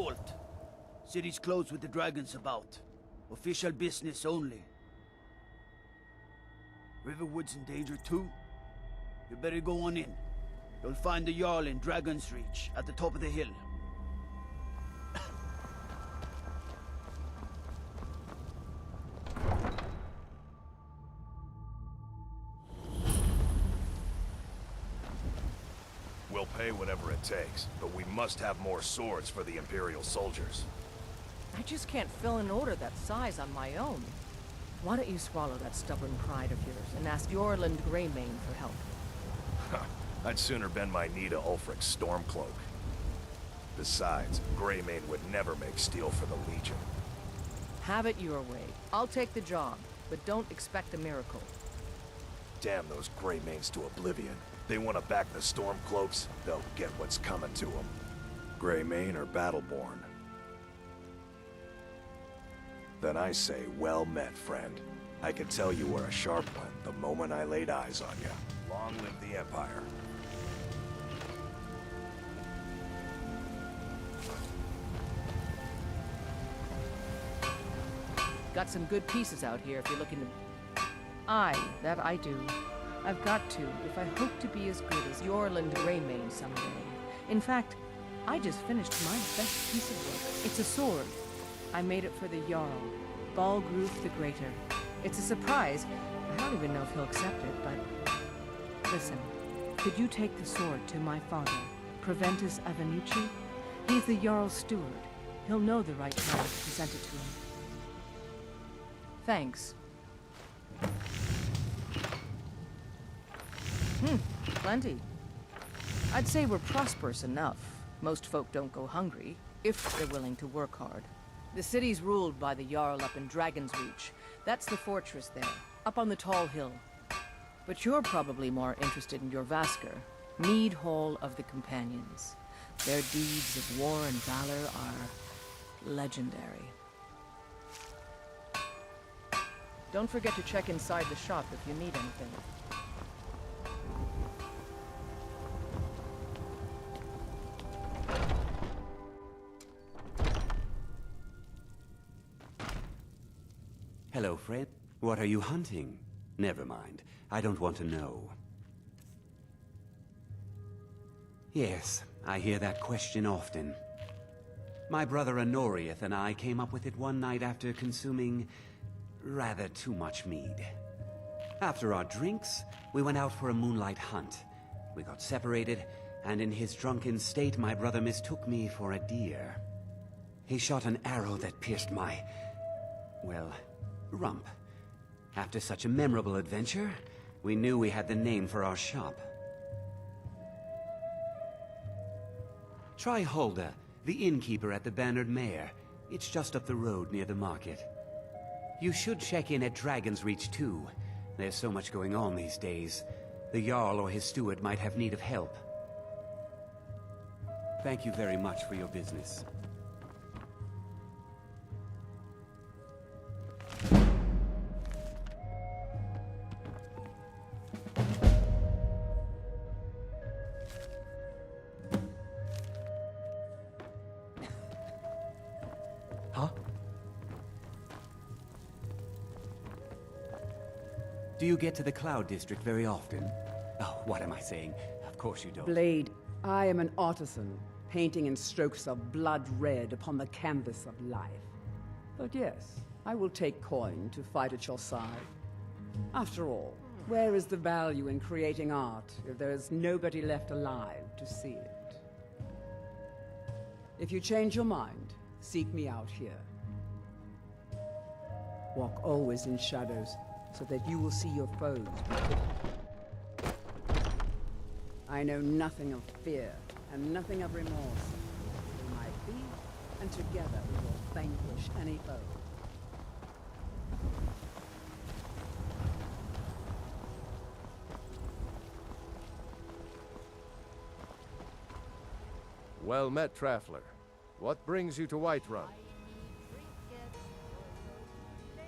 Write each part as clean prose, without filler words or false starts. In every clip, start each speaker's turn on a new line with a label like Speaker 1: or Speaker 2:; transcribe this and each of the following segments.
Speaker 1: halt. City's closed with the dragons about. Official business only. Riverwood's in danger too? You better go on in. You'll find the Jarl in Dragon's Reach, at the top of the hill.
Speaker 2: We'll pay whatever it takes, but we must have more swords for the Imperial soldiers.
Speaker 3: I just can't fill an order that size on my own. Why don't you swallow that stubborn pride of yours and ask Yorland Greymane for help?
Speaker 2: I'd sooner bend my knee to Ulfric's Stormcloak. Besides, Greymane would never make steel for the Legion.
Speaker 3: Have it your way. I'll take the job, but don't expect a miracle.
Speaker 2: Damn those Greymanes to oblivion. They want to back the Stormcloaks, they'll get what's coming to them. Greymane or Battleborn? Then I say, well met, friend. I could tell you were a sharp one the moment I laid eyes on you. Long live the Empire.
Speaker 3: Got some good pieces out here if you're looking to... Aye, that I do. I've got to, if I hope to be as good as Yorland Greymane someday. In fact, I just finished my best piece of work. It's a sword. I made it for the Jarl, Balgruf the Greater. It's a surprise. I don't even know if he'll accept it, but... Listen, could you take the sword to my father, Proventus Avenucci? He's the Jarl's steward. He'll know the right time to present it to him. Thanks. Plenty. I'd say we're prosperous enough. Most folk don't go hungry, if they're willing to work hard. The city's ruled by the Jarl up in Dragon's Reach. That's the fortress there, up on the tall hill. But you're probably more interested in your Vasker, Mead Hall of the Companions. Their deeds of war and valor are legendary. Don't forget to check inside the shop if you need anything.
Speaker 4: Hello, Fred. What are you hunting? Never mind. I don't want to know. Yes, I hear that question often. My brother Honorius and I came up with it one night after consuming rather too much mead. After our drinks, we went out for a moonlight hunt. We got separated, and in his drunken state, my brother mistook me for a deer. He shot an arrow that pierced my, well, rump. After such a memorable adventure, we knew we had the name for our shop. Try Hulda, the innkeeper at the Bannered Mare. It's just up the road near the market. You should check in at Dragon's Reach too. There's so much going on these days. The Jarl or his steward might have need of help. Thank you very much for your business. Huh? Do you get to the Cloud District very often? Oh, what am I saying? Of course you don't.
Speaker 5: Blade, I am an artisan, painting in strokes of blood red upon the canvas of life. But yes, I will take coin to fight at your side. After all, where is the value in creating art if there is nobody left alive to see it? If you change your mind, seek me out here. Walk always in shadows, so that you will see your foes. I know nothing of fear, and nothing of remorse. We might be, and together we will vanquish any foe.
Speaker 6: Well met, Traveler. What brings you to Whiterun?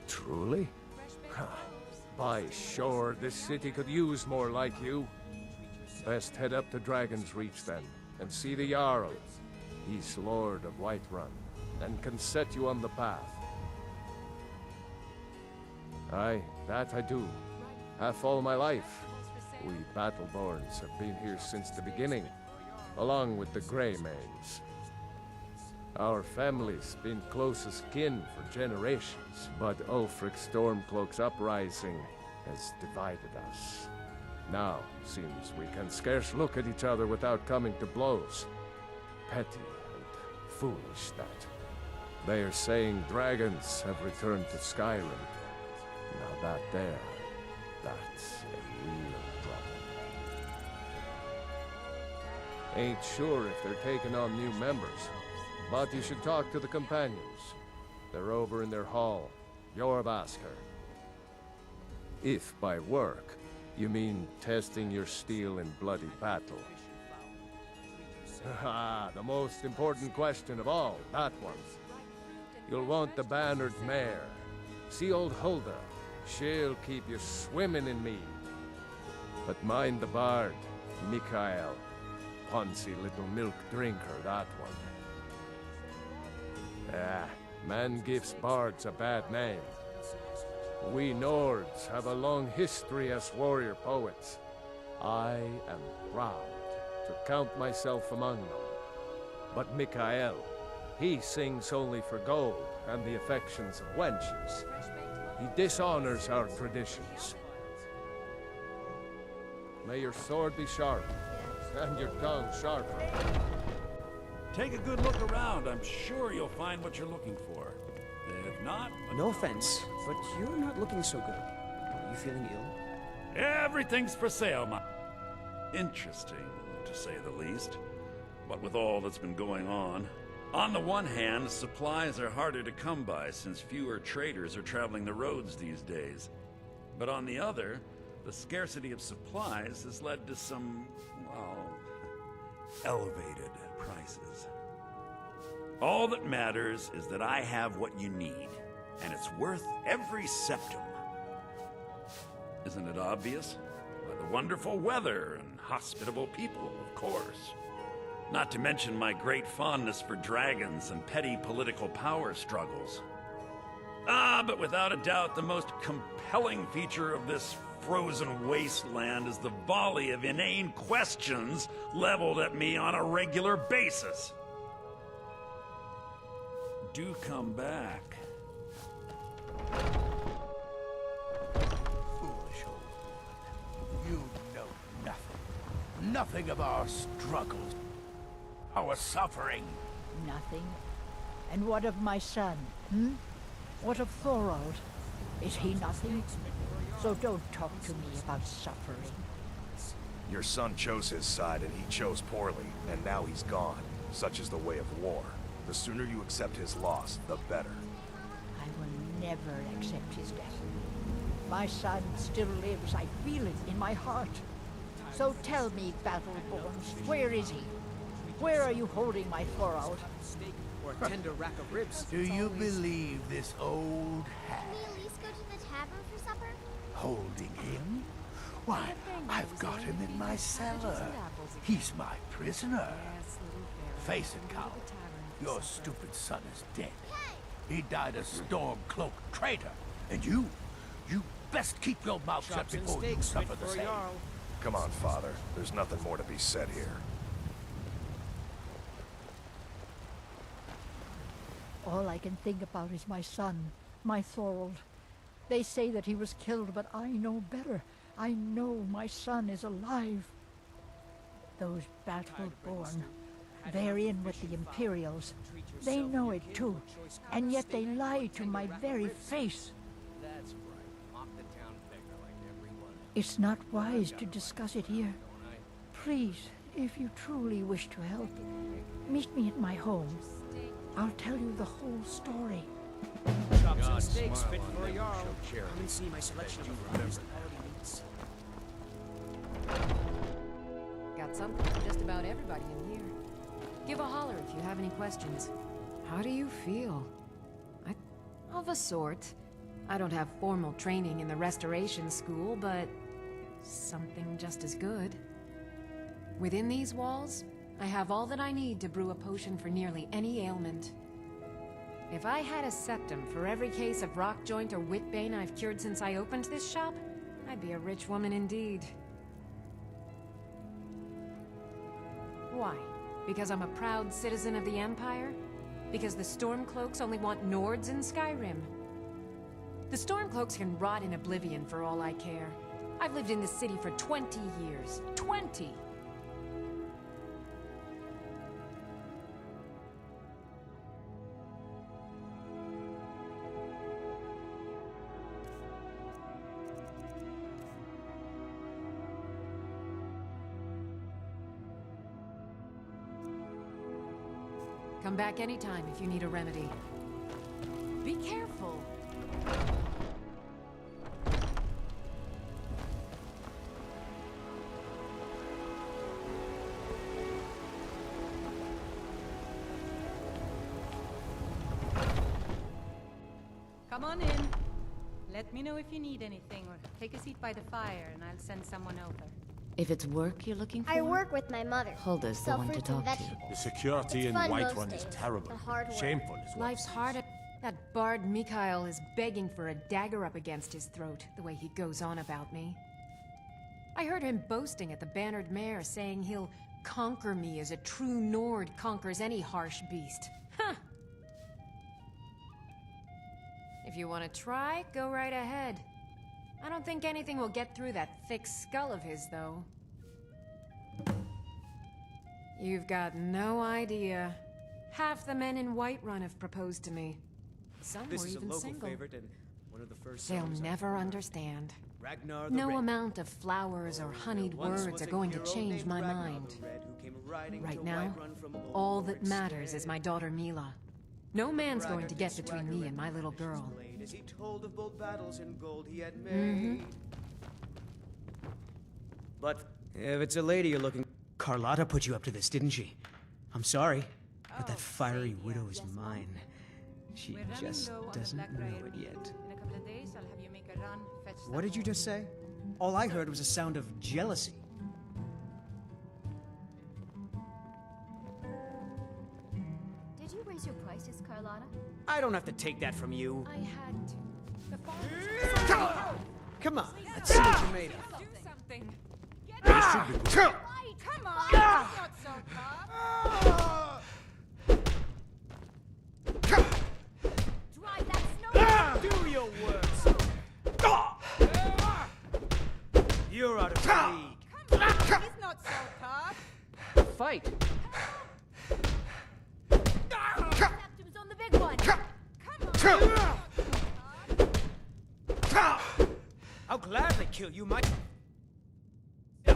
Speaker 6: Truly? By sure, this city could use more like you. Best head up to Dragon's Reach then, and see the Jarl. He's Lord of Whiterun, and can set you on the path. Aye, that I do. Half all my life. We Battleborns have been here since the beginning, along with the Greymanes. Our family's been close as kin for generations, but Ulfric Stormcloak's uprising has divided us. Now, seems we can scarce look at each other without coming to blows. Petty and foolish, that. They are saying dragons have returned to Skyrim. Now that's a real problem. Ain't sure if they're taking on new members, but you should talk to the companions. They're over in their hall. Jorbasker. If by work, you mean testing your steel in bloody battle. Ah, the most important question of all, that one. You'll want the bannered mare. See old Hulda. She'll keep you swimming in mead. But mind the bard, Mikael. Poncy little milk drinker, that one. Ah, man gives bards a bad name. We Nords have a long history as warrior poets. I am proud to count myself among them. But Mikael, he sings only for gold and the affections of wenches. He dishonors our traditions. May your sword be sharp, and your tongue sharper.
Speaker 7: Take a good look around. I'm sure you'll find what you're looking for. If not...
Speaker 8: No offense, but you're not looking so good. Are you feeling ill?
Speaker 7: Everything's for sale, my... Interesting, to say the least. What with all that's been going on. On the one hand, supplies are harder to come by since fewer traders are traveling the roads these days. But on the other, the scarcity of supplies has led to some, well, elevated prices. All that matters is that I have what you need, and it's worth every septum. Isn't it obvious? By the wonderful weather and hospitable people, of course. Not to mention my great fondness for dragons and petty political power struggles. But without a doubt, the most compelling feature of this frozen wasteland is the volley of inane questions leveled at me on a regular basis. Do come back.
Speaker 1: Foolish old woman. You know nothing. Nothing of our struggles. Our suffering.
Speaker 9: Nothing. And what of my son, hmm? What of Thorald? Is he nothing? So don't talk to me about suffering.
Speaker 2: Your son chose his side and he chose poorly, and now he's gone. Such is the way of war. The sooner you accept his loss, the better.
Speaker 9: I will never accept his death. My son still lives. I feel it in my heart. So tell me, Battleborns, where is he? Where are you holding my Thorald?
Speaker 8: Or a tender rack of ribs.
Speaker 1: Do you believe this old hag?
Speaker 10: Can we at least go to the tavern for supper?
Speaker 1: Holding him? Why, I've got him in my cellar. He's my prisoner. Face it, Cow. Your stupid son is dead. He died a Stormcloak traitor. And you best keep your mouth shut before you suffer the same.
Speaker 2: Come on, Father. There's nothing more to be said here.
Speaker 9: All I can think about is my son, my Thorald. They say that he was killed, but I know better. I know my son is alive. Those Battleborn, they're in with the Imperials. They know it too, and yet they lie to my very face. It's not wise to discuss it here. Please, if you truly wish to help, meet me at my home. I'll tell you the whole story.
Speaker 8: Chops and steaks fit for a Jarl. Come and see my selection of finest quality meats.
Speaker 11: Got something for just about everybody in here. Give a holler if you have any questions. How do you feel? Of a sort. I don't have formal training in the Restoration School, but something just as good. Within these walls, I have all that I need to brew a potion for nearly any ailment. If I had a septum for every case of rock joint or whitbane I've cured since I opened this shop, I'd be a rich woman indeed. Why? Because I'm a proud citizen of the Empire? Because the Stormcloaks only want Nords in Skyrim? The Stormcloaks can rot in oblivion for all I care. I've lived in this city for 20 years. 20! Come back anytime if you need a remedy. Be careful!
Speaker 12: Come on in. Let me know if you need anything, or take a seat by the fire and I'll send someone over.
Speaker 13: If it's work you're looking for,
Speaker 10: I work with my mother.
Speaker 13: Hulda's the one to talk to.
Speaker 6: The security in Whiterun is terrible.
Speaker 10: The hard work.
Speaker 6: Shameful is what.
Speaker 11: Life's hard. That bard Mikhail is begging for a dagger up against his throat, the way he goes on about me. I heard him boasting at the Bannered Mare, saying he'll conquer me as a true Nord conquers any harsh beast. Huh! If you want to try, go right ahead. I don't think anything will get through that thick skull of his, though. You've got no idea. Half the men in Whiterun have proposed to me. Some were even single.
Speaker 8: And one of the first
Speaker 11: They'll
Speaker 8: songs I
Speaker 11: never
Speaker 8: heard.
Speaker 11: understand.
Speaker 8: Ragnar the
Speaker 11: No
Speaker 8: Red.
Speaker 11: amount of flowers or honeyed
Speaker 8: Once
Speaker 11: words
Speaker 8: was
Speaker 11: are
Speaker 8: a
Speaker 11: going to
Speaker 8: hero
Speaker 11: change
Speaker 8: named
Speaker 11: my
Speaker 8: Ragnar
Speaker 11: mind.
Speaker 8: the Red, who came riding
Speaker 11: Right
Speaker 8: to
Speaker 11: now,
Speaker 8: Whiterun from old
Speaker 11: all that
Speaker 8: Ulrich's
Speaker 11: matters
Speaker 8: stead.
Speaker 11: is my daughter Mila. No man's going to get between me and my little
Speaker 8: Swagger
Speaker 11: girl.
Speaker 8: blade as he told of bold battles and gold he had made.
Speaker 11: Mm-hmm.
Speaker 8: But if it's a lady you're looking, Carlotta put you up to this, didn't she? I'm sorry, but that fiery widow is mine. She
Speaker 12: We're running
Speaker 8: just
Speaker 12: low on the
Speaker 8: doesn't
Speaker 12: black
Speaker 8: know
Speaker 12: riot
Speaker 8: it
Speaker 12: wood.
Speaker 8: yet.
Speaker 12: In a couple of days, I'll have you make a run, fetch some
Speaker 8: What did you
Speaker 12: more.
Speaker 8: just say? All I heard was a sound of jealousy.
Speaker 10: Did you raise your prices, Carlotta?
Speaker 8: I don't have to take that from you.
Speaker 11: I had to. The farmers
Speaker 8: Come on, let's see what you made of.
Speaker 11: do something.
Speaker 12: Come on! It's not so tough!
Speaker 10: Drive that snow!
Speaker 8: Do your worst. You're out of the league.
Speaker 12: Come on! It's not so tough!
Speaker 3: Fight!
Speaker 10: Septum's on the big one!
Speaker 8: I'll gladly kill you, Mike.
Speaker 10: Who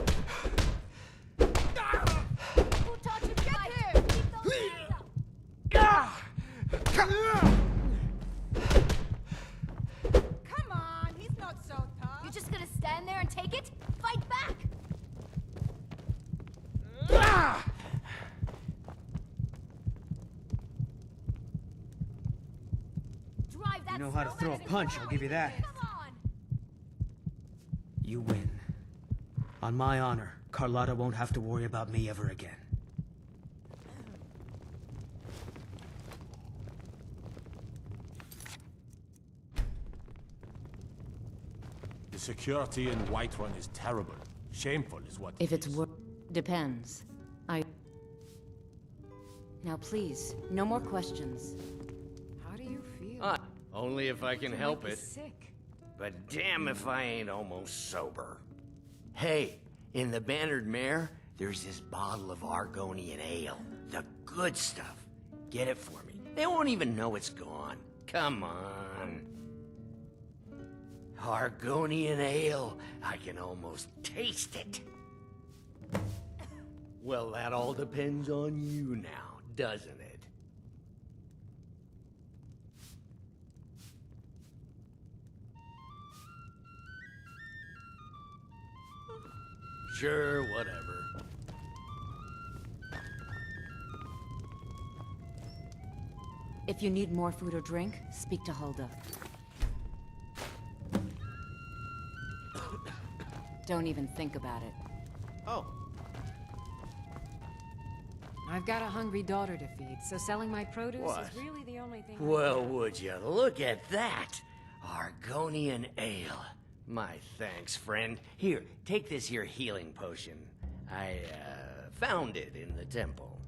Speaker 10: taught you to fight? Keep those hands up!
Speaker 12: Come on! He's not so tough!
Speaker 10: You're just gonna stand there and take it? Fight back! Drive that
Speaker 8: You know how to
Speaker 10: snow
Speaker 8: throw a
Speaker 10: back
Speaker 8: punch,
Speaker 10: in.
Speaker 8: I'll give you that.
Speaker 10: Come on!
Speaker 8: You win. On my honor, Carlotta won't have to worry about me ever again.
Speaker 6: The security in Whiterun is terrible. Shameful is what.
Speaker 13: if
Speaker 6: it
Speaker 13: it's
Speaker 6: is.
Speaker 13: work, depends. Now please, no more questions.
Speaker 11: How do you feel?
Speaker 14: Only if I can
Speaker 11: You
Speaker 14: help
Speaker 11: might be
Speaker 14: it.
Speaker 11: sick.
Speaker 14: But damn if I ain't almost sober. Hey, in the Bannered Mare, there's this bottle of Argonian ale. The good stuff. Get it for me. They won't even know it's gone. Come on. Argonian ale. I can almost taste it. Well, that all depends on you now, doesn't it? Sure, whatever.
Speaker 13: If you need more food or drink, speak to Hulda. Don't even think about it.
Speaker 8: Oh.
Speaker 11: I've got a hungry daughter to feed, so selling my produce
Speaker 14: What?
Speaker 11: is really the only thing.
Speaker 14: Well, would you look at that? Argonian ale. My thanks, friend. Here, take this here healing potion. I, found it in the temple.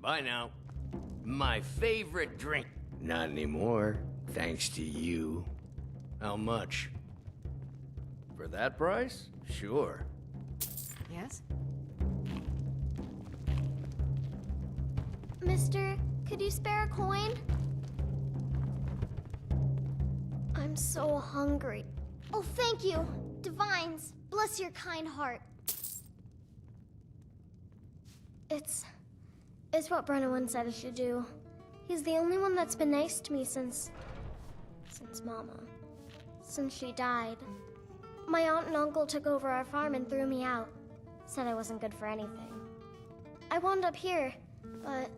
Speaker 14: Bye now. My favorite drink. Not anymore, thanks to you. How much? For that price? Sure.
Speaker 11: Yes?
Speaker 10: Mister, could you spare a coin? I'm so hungry. Oh, thank you. Divines, bless your kind heart. It's what Brennan said I should do. He's the only one that's been nice to me since Mama. Since she died. My aunt and uncle took over our farm and threw me out. Said I wasn't good for anything. I wound up here, but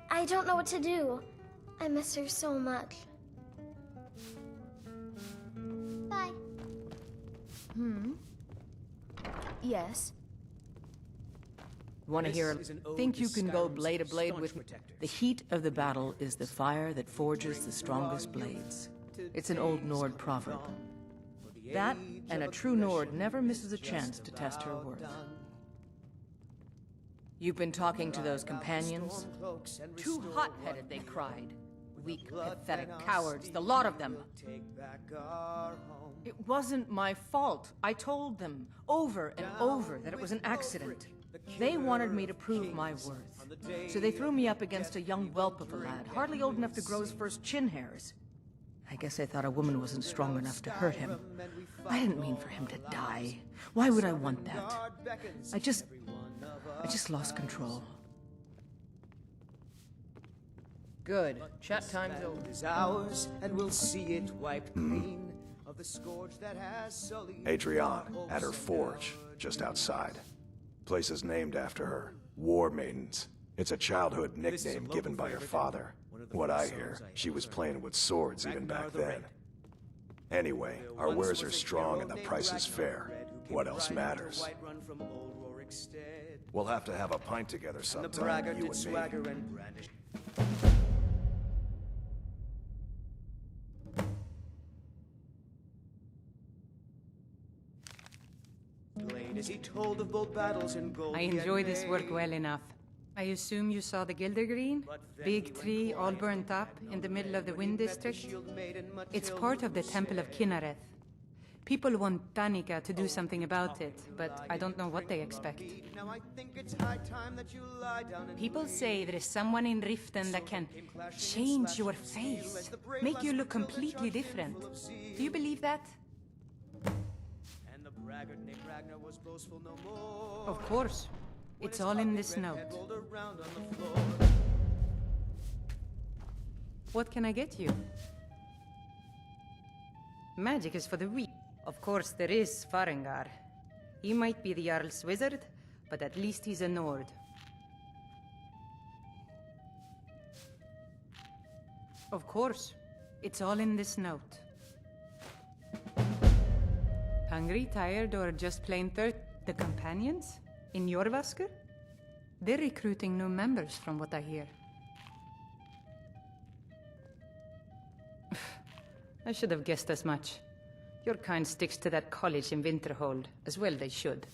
Speaker 10: I don't know what to do. I miss her so much. Bye.
Speaker 9: Yes.
Speaker 3: Want to hear? Think you can go blade to blade with me? The heat of the battle is the fire that forges the strongest blades. It's an old Nord proverb. That, and a true Nord never misses a chance to test her worth. You've been talking to those companions? Too hot-headed, they cried. Weak, pathetic cowards, the lot of them. It wasn't my fault. I told them, over and over, that it was an accident. They wanted me to prove my worth. So they threw me up against a young whelp of a lad, hardly old enough to grow his first chin hairs. I guess they thought a woman wasn't strong enough to hurt him. I didn't mean for him to die. Why would I want that? I just lost control. Good. Chat time's over.
Speaker 8: Is ours, and we'll see it wiped clean of the scourge that has sullied.
Speaker 2: Adrienne, at her forge, just outside. Place is named after her. War Maidens. It's a childhood nickname given by her father. What I hear, she was playing with swords even back then. Anyway, our wares are strong and the price is fair. What else matters? We'll have to have a pint together sometime, you and me.
Speaker 8: As he told of bold battles in gold.
Speaker 12: I enjoy this work well enough. I assume you saw the Gildergreen? Big tree, all burnt up, in the middle of the Wind District? It's part of the Temple of Kinnareth. People want Danica to do something about it, but I don't know what they expect. People say there is someone in Riften that can change your face, make you look completely different. Do you believe that? Of course. It's all in this note. What can I get you? Magic is for the weak. Of course, there is Farengar. He might be the Jarl's wizard, but at least he's a Nord. Of course. It's all in this note. Hungry, tired, or just plain thirsty? The companions? In Jorvasker? They're recruiting new members from what I hear. I should have guessed as much. Your kind sticks to that college in Winterhold, as well they should.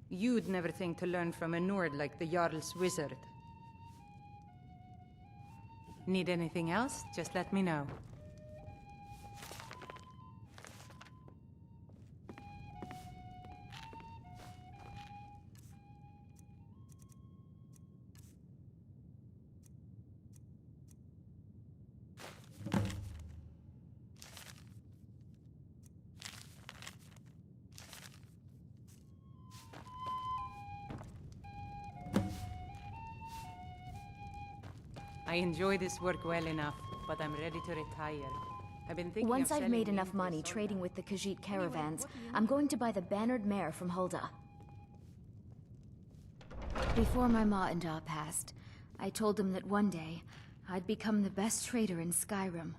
Speaker 12: You'd never think to learn from a Nord like the Jarl's wizard. Need anything else? Just let me know. I enjoy this work well enough, but I'm ready to retire. I've been thinking
Speaker 13: Once
Speaker 12: of
Speaker 13: I've made
Speaker 12: selling
Speaker 13: enough money trading with the Khajiit caravans, I'm going to buy the bannered mare from Hulda. Before my ma and Da passed, I told them that one day, I'd become the best trader in Skyrim.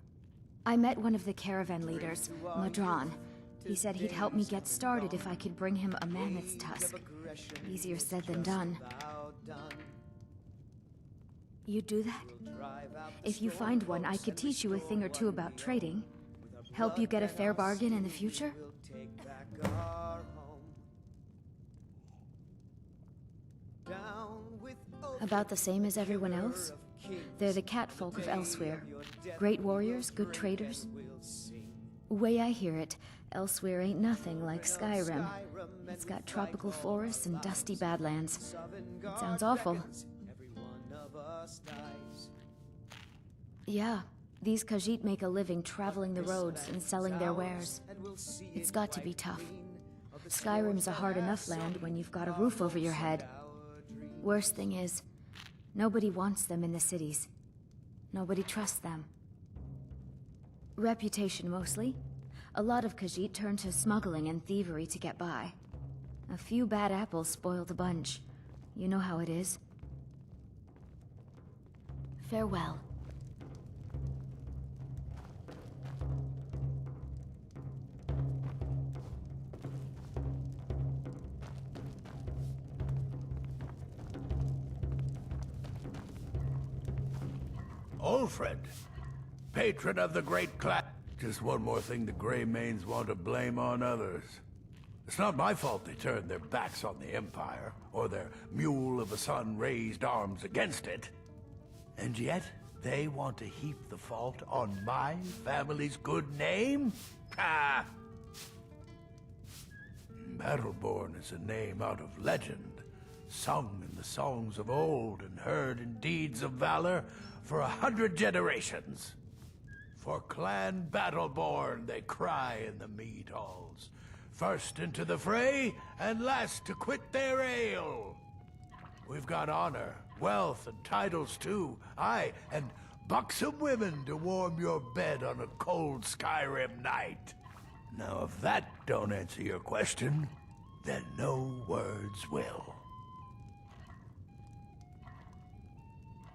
Speaker 13: I met one of the caravan leaders, Madran. He said he'd help me get started if I could bring him a mammoth's tusk. Easier said than done. You do that? If you find one, I could teach you a thing or two about trading. Help you get a fair bargain in the future? About the same as everyone else? They're the catfolk of Elsewhere. Great warriors, good traders. Way I hear it, Elsewhere ain't nothing like Skyrim. It's got tropical forests and dusty badlands. It sounds awful. Yeah, these Khajiit make a living traveling the roads and selling their wares. It's got to be tough. Skyrim's a hard enough land when you've got a roof over your head. Worst thing is, nobody wants them in the cities. Nobody trusts them. Reputation, mostly. A lot of Khajiit turn to smuggling and thievery to get by. A few bad apples spoil the bunch. You know how it is. Farewell.
Speaker 1: Old friend, patron of the great clan. Just one more thing the Greymanes want to blame on others. It's not my fault they turned their backs on the Empire, or their mule of a son raised arms against it. And yet, they want to heap the fault on my family's good name? Ha! Battleborn is a name out of legend, sung in the songs of old and heard in deeds of valor for 100 generations. For Clan Battleborn, they cry in the mead halls. First into the fray, and last to quit their ale. We've got honor, wealth, and titles too. Aye, and buxom women to warm your bed on a cold Skyrim night. Now, if that don't answer your question, then no words will.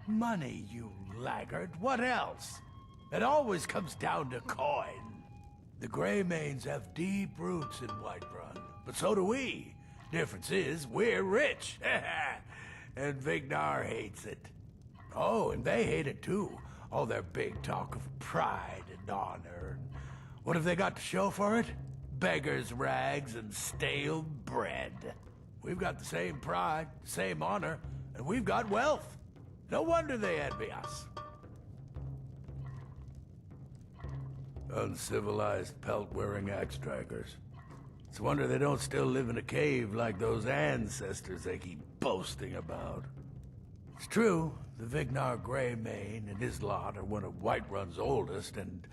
Speaker 1: Money, you laggard. What else? It always comes down to coin. The Greymanes have deep roots in Whiterun, but so do we. Difference is, we're rich. And Vignar hates it. Oh, and they hate it too. All their big talk of pride and honor. What have they got to show for it? Beggars' rags and stale bread. We've got the same pride, same honor, and we've got wealth. No wonder they envy us. Uncivilized pelt-wearing axe-strikers. It's a wonder they don't still live in a cave like those ancestors they keep boasting about. It's true, the Vignar Greymane and his lot are one of Whiterun's oldest and,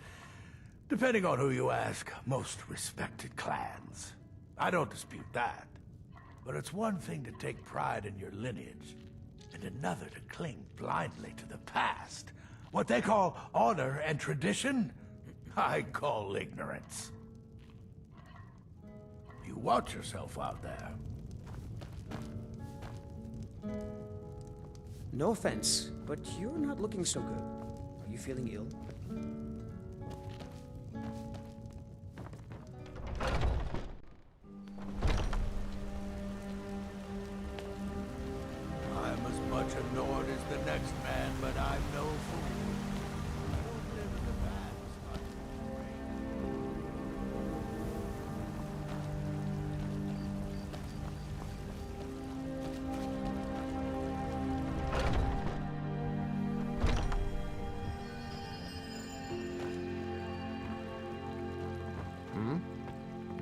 Speaker 1: depending on who you ask, most respected clans. I don't dispute that. But it's one thing to take pride in your lineage, and another to cling blindly to the past. What they call honor and tradition, I call ignorance. You watch yourself out there.
Speaker 8: No offense, but you're not looking so good. Are you feeling ill?
Speaker 1: I'm as much a Nord as the next man, but I'm no fool. I don't live in the past.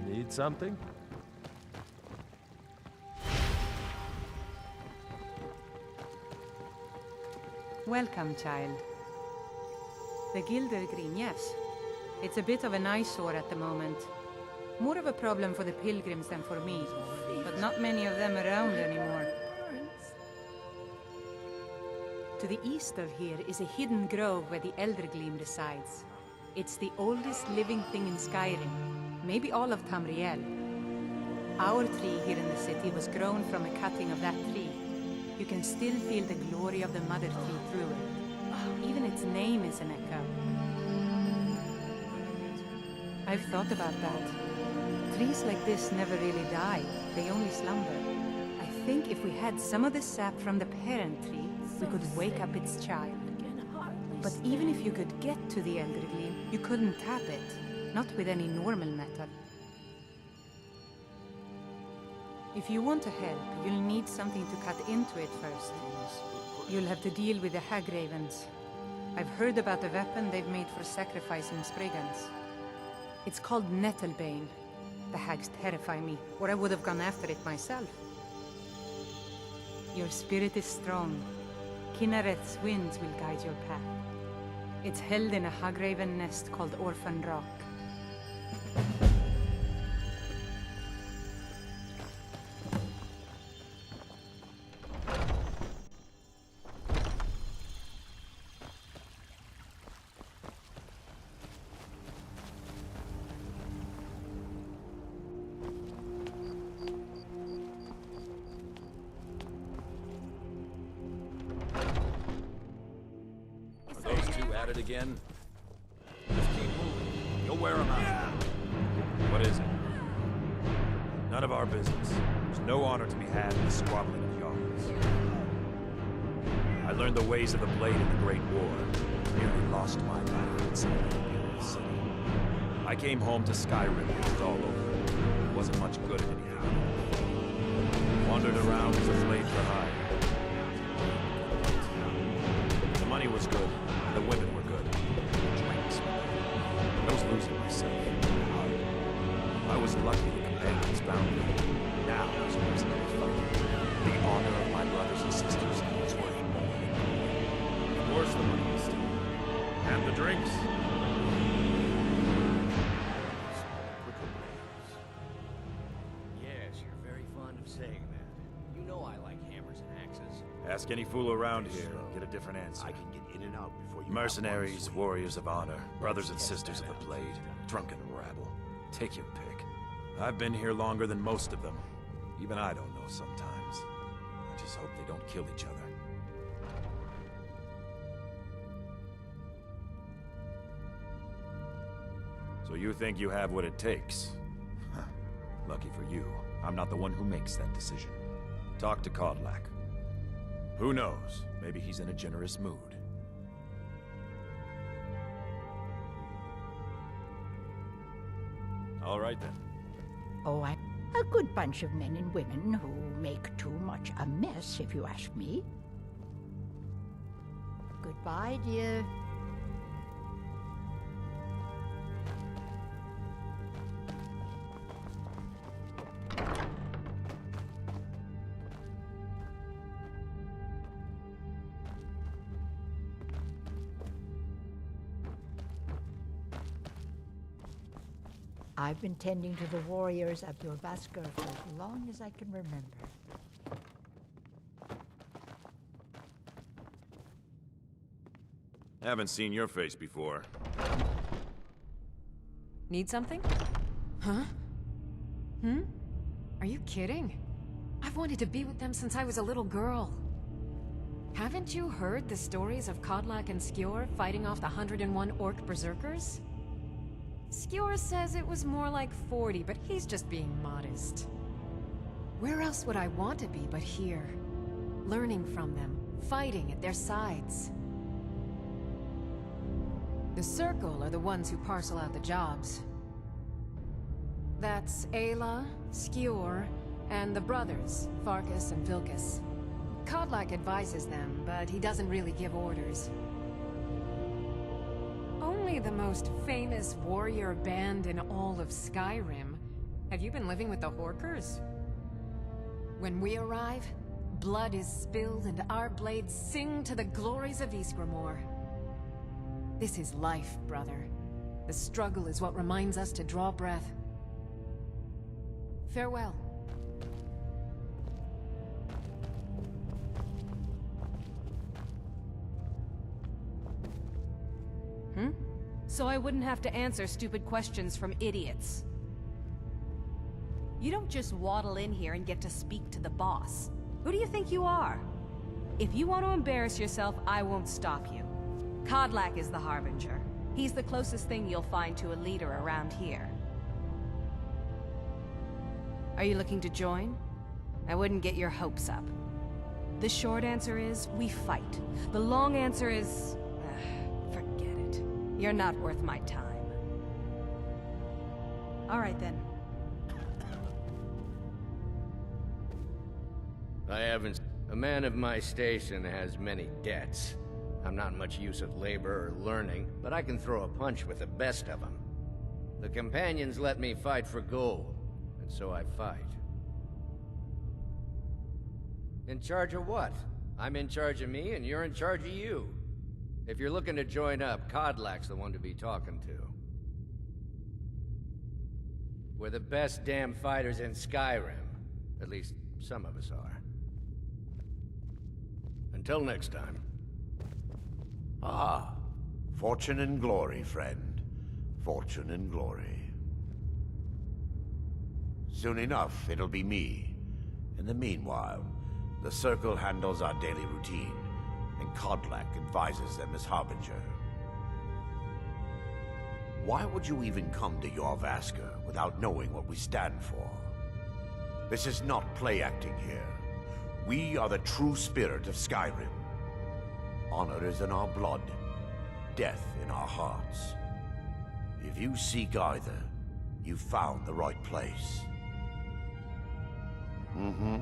Speaker 6: Need something?
Speaker 12: Welcome, child. The Gildergreen, yes. It's a bit of an eyesore at the moment. More of a problem for the pilgrims than for me, but not many of them around anymore. To the east of here is a hidden grove where the Eldergleam resides. It's the oldest living thing in Skyrim, maybe all of Tamriel. Our tree here in the city was grown from a cutting of that tree. You can still feel the glory of the mother tree through it. Even its name is an echo. I've thought about that. Trees like this never really die. They only slumber. I think if we had some of the sap from the parent tree, we could wake up its child. But even if you could get to the Eldergleam, you couldn't tap it. Not with any normal metal. If you want to help, you'll need something to cut into it first. You'll have to deal with the hag ravens. I've heard about the weapon they've made for sacrificing Spriggans. It's called Nettlebane. The hags terrify me, or I would have gone after it myself. Your spirit is strong. Kinareth's winds will guide your path. It's held in a hagraven nest called Orphan Rock.
Speaker 15: At it again? Just keep moving. You'll wear them out.
Speaker 16: What is it? None of our business. There's no honor to be had in the squabbling of yards. I learned the ways of the blade in the Great War. Nearly lost my life inside the Imperial City. I came home to Skyrim and it was all over. It wasn't much good anyhow. Wandered around as a blade for hire. The money was good. The women were good. The drinks were good. I was losing myself. I was lucky the companions found me. Now I was losing my fight. The honor of my brothers and sisters was worth more.
Speaker 15: Of course the money was stealing. And the drinks.
Speaker 14: Yes, you're very fond of saying that. You know I like hammers and axes.
Speaker 16: Ask any fool around here, get a different answer.
Speaker 14: I can get in and out before you...
Speaker 16: Mercenaries, warriors of honor, brothers and sisters of the blade, drunken rabble. Take your pick. I've been here longer than most of them. Even I don't know sometimes. I just hope they don't kill each other. So you think you have what it takes? Huh. Lucky for you, I'm not the one who makes that decision. Talk to Kodlak. Who knows? Maybe he's in a generous mood. All right, then.
Speaker 9: Oh, I'm a good bunch of men and women who make too much a mess, if you ask me. Goodbye, dear. I've been tending to the warriors of Jorvaskr for as long as I can remember.
Speaker 16: Haven't seen your face before.
Speaker 11: Need something? Huh? Are you kidding? I've wanted to be with them since I was a little girl. Haven't you heard the stories of Kodlak and Skjor fighting off the 101 orc berserkers? Skjor says it was more like 40, but he's just being modest. Where else would I want to be but here? Learning from them, fighting at their sides. The Circle are the ones who parcel out the jobs. That's Ayla, Skjor, and the brothers, Farkas and Vilkas. Kodlak advises them, but he doesn't really give orders. Only the most famous warrior band in all of Skyrim. Have you been living with the Horkers? When we arrive, blood is spilled and our blades sing to the glories of Ysgramor. This is life, brother. The struggle is what reminds us to draw breath. Farewell.
Speaker 3: So I wouldn't have to answer stupid questions from idiots. You don't just waddle in here and get to speak to the boss. Who do you think you are? If you want to embarrass yourself, I won't stop you. Kodlak is the Harbinger. He's the closest thing you'll find to a leader around here.
Speaker 11: Are you looking to join? I wouldn't get your hopes up. The short answer is, we fight. The long answer is... forget it. You're not worth my time. All right, then.
Speaker 14: I haven't... A man of my station has many debts. I'm not much use of labor or learning, but I can throw a punch with the best of them. The companions let me fight for gold, and so I fight. In charge of what? I'm in charge of me, and you're in charge of you. If you're looking to join up, Codlak's the one to be talking to. We're the best damn fighters in Skyrim. At least, some of us are. Until next time.
Speaker 17: Ah, fortune and glory, friend. Fortune and glory. Soon enough, it'll be me. In the meanwhile, the Circle handles our daily routine, and Codlak advises them as Harbinger. Why would you even come to Jorrvaskr without knowing what we stand for? This is not play acting here. We are the true spirit of Skyrim. Honor is in our blood, death in our hearts. If you seek either, you've found the right place. Mm-hmm.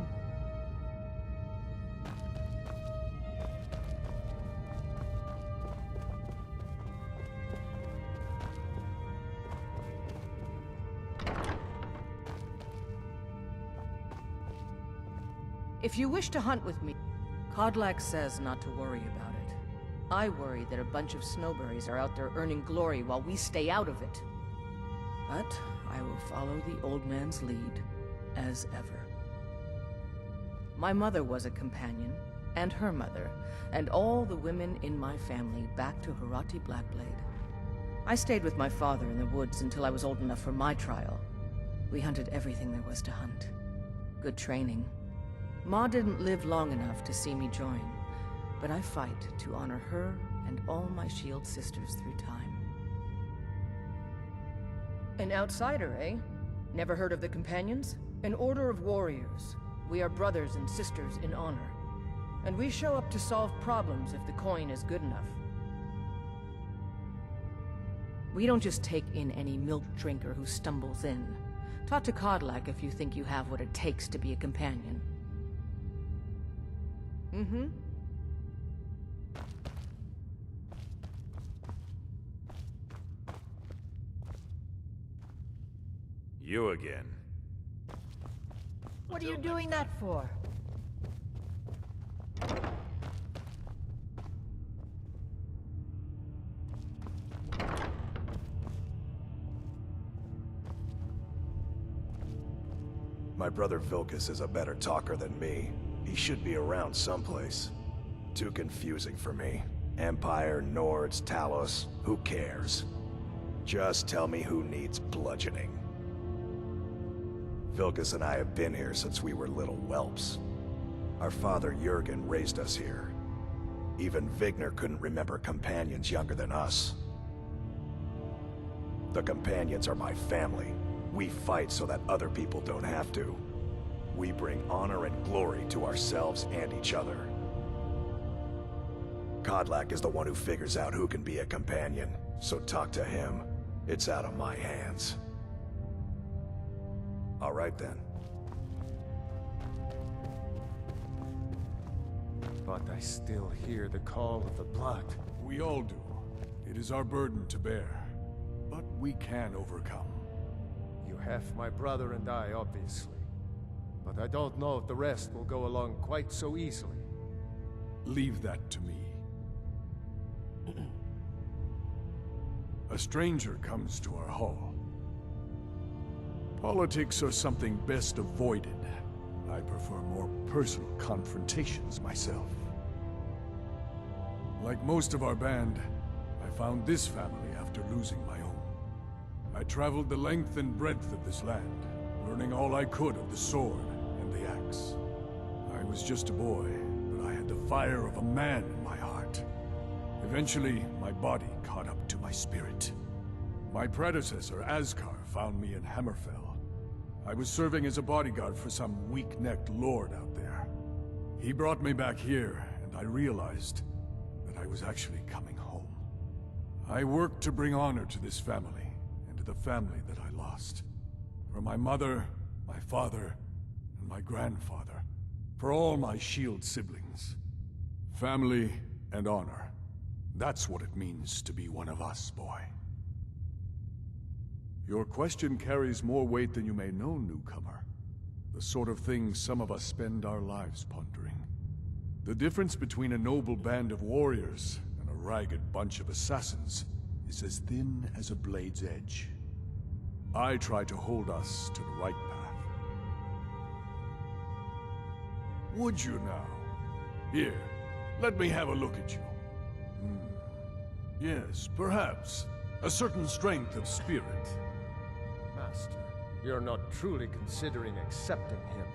Speaker 3: If you wish to hunt with me, Codlak says not to worry about it. I worry that a bunch of snowberries are out there earning glory while we stay out of it. But I will follow the old man's lead, as ever. My mother was a companion, and her mother, and all the women in my family back to Harati Blackblade. I stayed with my father in the woods until I was old enough for my trial. We hunted everything there was to hunt. Good training. Ma didn't live long enough to see me join, but I fight to honor her and all my shield sisters through time. An outsider, eh? Never heard of the Companions? An order of warriors. We are brothers and sisters in honor. And we show up to solve problems if the coin is good enough. We don't just take in any milk drinker who stumbles in. Talk to Codlak if you think you have what it takes to be a companion. Mm-hmm.
Speaker 16: You again.
Speaker 9: What are you doing that for?
Speaker 2: My brother Vilkas is a better talker than me. He should be around someplace. Too confusing for me. Empire, Nords, Talos, who cares? Just tell me who needs bludgeoning. Vilkas and I have been here since we were little whelps. Our father Jurgen raised us here. Even Vigner couldn't remember companions younger than us. The companions are my family. We fight so that other people don't have to. We bring honor and glory to ourselves and each other. Codlak is the one who figures out who can be a companion, so talk to him. It's out of my hands. All right then.
Speaker 6: But I still hear the call of the blood.
Speaker 18: We all do. It is our burden to bear. But we can overcome.
Speaker 6: You have my brother and I, obviously. But I don't know if the rest will go along quite so easily.
Speaker 18: Leave that to me. A stranger comes to our hall. Politics are something best avoided. I prefer more personal confrontations myself. Like most of our band, I found this family after losing my own. I traveled the length and breadth of this land, learning all I could of the sword and the axe. I was just a boy, but I had the fire of a man in my heart. Eventually, my body caught up to my spirit. My predecessor, Askar, found me in Hammerfell. I was serving as a bodyguard for some weak-necked lord out there. He brought me back here, and I realized that I was actually coming home. I worked to bring honor to this family, and to the family that I lost. For my mother, my father, and my grandfather. For all my shield siblings. Family and honor. That's what it means to be one of us, boy. Your question carries more weight than you may know, newcomer. The sort of thing some of us spend our lives pondering. The difference between a noble band of warriors and a ragged bunch of assassins is as thin as a blade's edge. I try to hold us to the right path. Would you now? Here, let me have a look at you. Yes, perhaps. A certain strength of spirit.
Speaker 6: Master, you're not truly considering accepting him.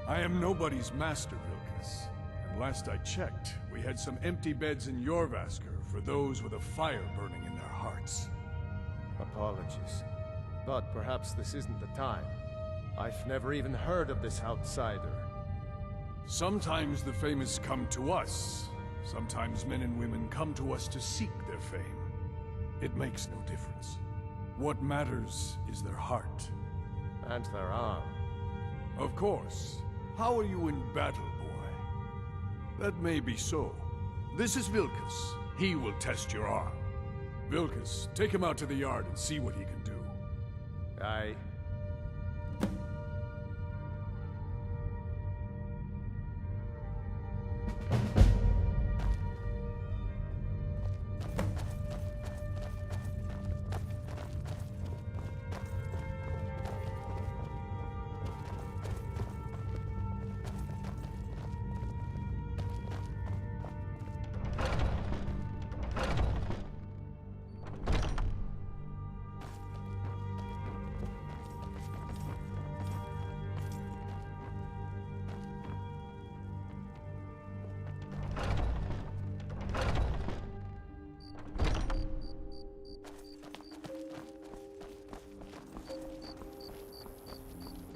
Speaker 18: I am nobody's master, Vilkas. And last I checked, we had some empty beds in Jorvaskr for those with a fire burning in their hearts.
Speaker 6: Apologies. But perhaps this isn't the time. I've never even heard of this outsider.
Speaker 18: Sometimes the famous come to us. Sometimes men and women come to us to seek their fame. It makes no difference. What matters is their heart.
Speaker 6: And their arm.
Speaker 18: Of course. How are you in battle, boy? That may be so. This is Vilkas. He will test your arm. Vilkas, take him out to the yard and see what he can do.
Speaker 6: Aye.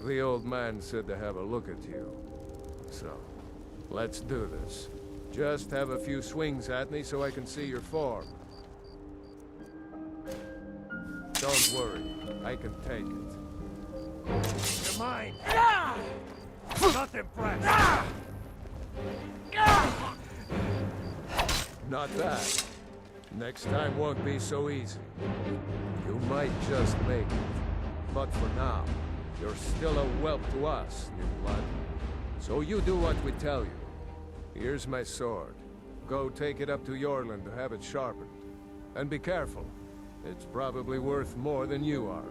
Speaker 6: The old man said to have a look at you. So, let's do this. Just have a few swings at me so I can see your form. Don't worry, I can take it.
Speaker 1: You're mine! Not impressed!
Speaker 6: Not bad. Next time won't be so easy. You might just make it. But for now, you're still a whelp to us, new blood. So you do what we tell you. Here's my sword. Go take it up to Jorland to have it sharpened. And be careful. It's probably worth more than you are.